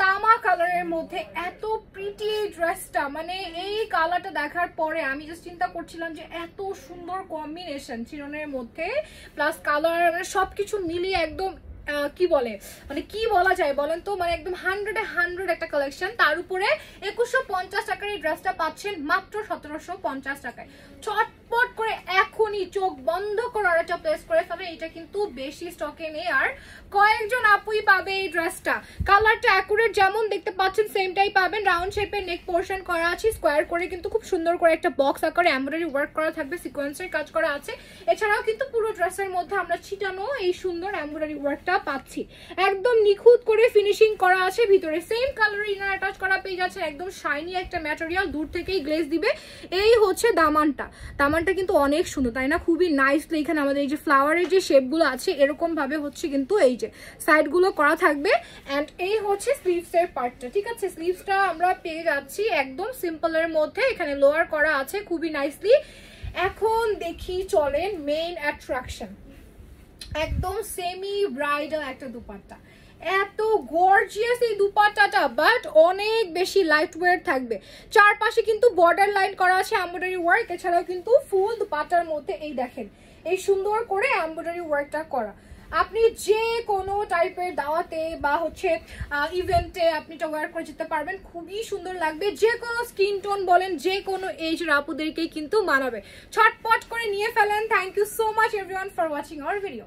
তামা কালারের মধ্যে এত প্রিটি ড্রেসটা, মানে এই কালারটা দেখার পরে আমি জাস্ট চিন্তা করছিলাম যে এত সুন্দর কম্বিনেশন চিরনের মধ্যে প্লাস কালার, মানে সবকিছু মিলিয়ে একদম কি বলে, মানে কি বলা যায় বলেন তো, মানে একদম 100 একটা কালেকশন। তার উপরে 2150 টাকার এই ড্রেসটা পাচ্ছেন মাত্র 1750 টাকায়। চটপট করে এখনই চোখ বন্ধ করে অর্ডারটা প্লেস করে ফেলে, এটা কিন্তু বেশি স্টকে নেই, আর কয়েকজন আপুই পাবে এই ড্রেসটা। কালারটা অ্যাকুরেট যেমন দেখতে পাচ্ছেন সেমটাই পাবেন। রাউন্ড শেপের নেক পোর্শন করা আছে, স্কোয়ার করে কিন্তু খুব সুন্দর করে একটা বক্স আকারে এমব্রয়ডারি ওয়ার্ক করা থাকবে, সিকোয়েন্সের কাজ করা আছে। এছাড়াও কিন্তু পুরো ড্রেসের মধ্যে আমরা ছিটানো এই সুন্দর এমব্রয়ডারি ওয়ার্কটা পাচ্ছি, একদম নিখুঁত করে ফিনিশিং করা আছে। ভিতরে সেম কালার ইনার অ্যাটাচ করা পেয়ে যাচ্ছে, একদম শাইনি একটা ম্যাটেরিয়াল, দূর থেকেই গ্লেজ দিবে। এই হচ্ছে দামানটা, দামানটা কিন্তু অনেক সুন্দর তাই না, খুবই নাইসলি এখানে আমাদের এই যে ফ্লাওয়ারের যে শেপগুলো আছে এরকম ভাবে হচ্ছে কিন্তু এই যে সাইডগুলো করা থাকবে। অ্যান্ড এই হচ্ছে স্লিভসের পার্টটা, ঠিক আছে, স্লিভসটা আমরা পেয়ে যাচ্ছি একদম সিম্পলের মধ্যে, এখানে লোয়ার করা আছে খুবই নাইসলি। এখন দেখি চলেন মেইন অ্যাট্রাকশন, একদম সেমি ব্রাইডাল একটা দুপাট্টা, এত গর্জিয়াস এই দুপাট্টাটা, বাট অনেক বেশি লাইট ওয়েট থাকবে। চারপাশে কিন্তু বর্ডার লাইন করা আছে এমব্রয়ডারি ওয়ার্ক, এছাড়াও কিন্তু ফুল দুপাট্টার মধ্যে এই দেখেন এই সুন্দর করে এমব্রয়ডারি ওয়ার্কটা করা। আপনি যে কোনো টাইপের দাওয়াতে বা হচ্ছে ইভেন্টে আপনি এটা ওয়্যার করে যেতে পারবেন, খুবই সুন্দর লাগবে। যে কোনো স্কিন টোন বলেন, যে কোনো এজের আপুদেরকেই কিন্তু মানাবে। ছটপট করে নিয়ে ফেলেন। Thank you so much everyone for watching our video.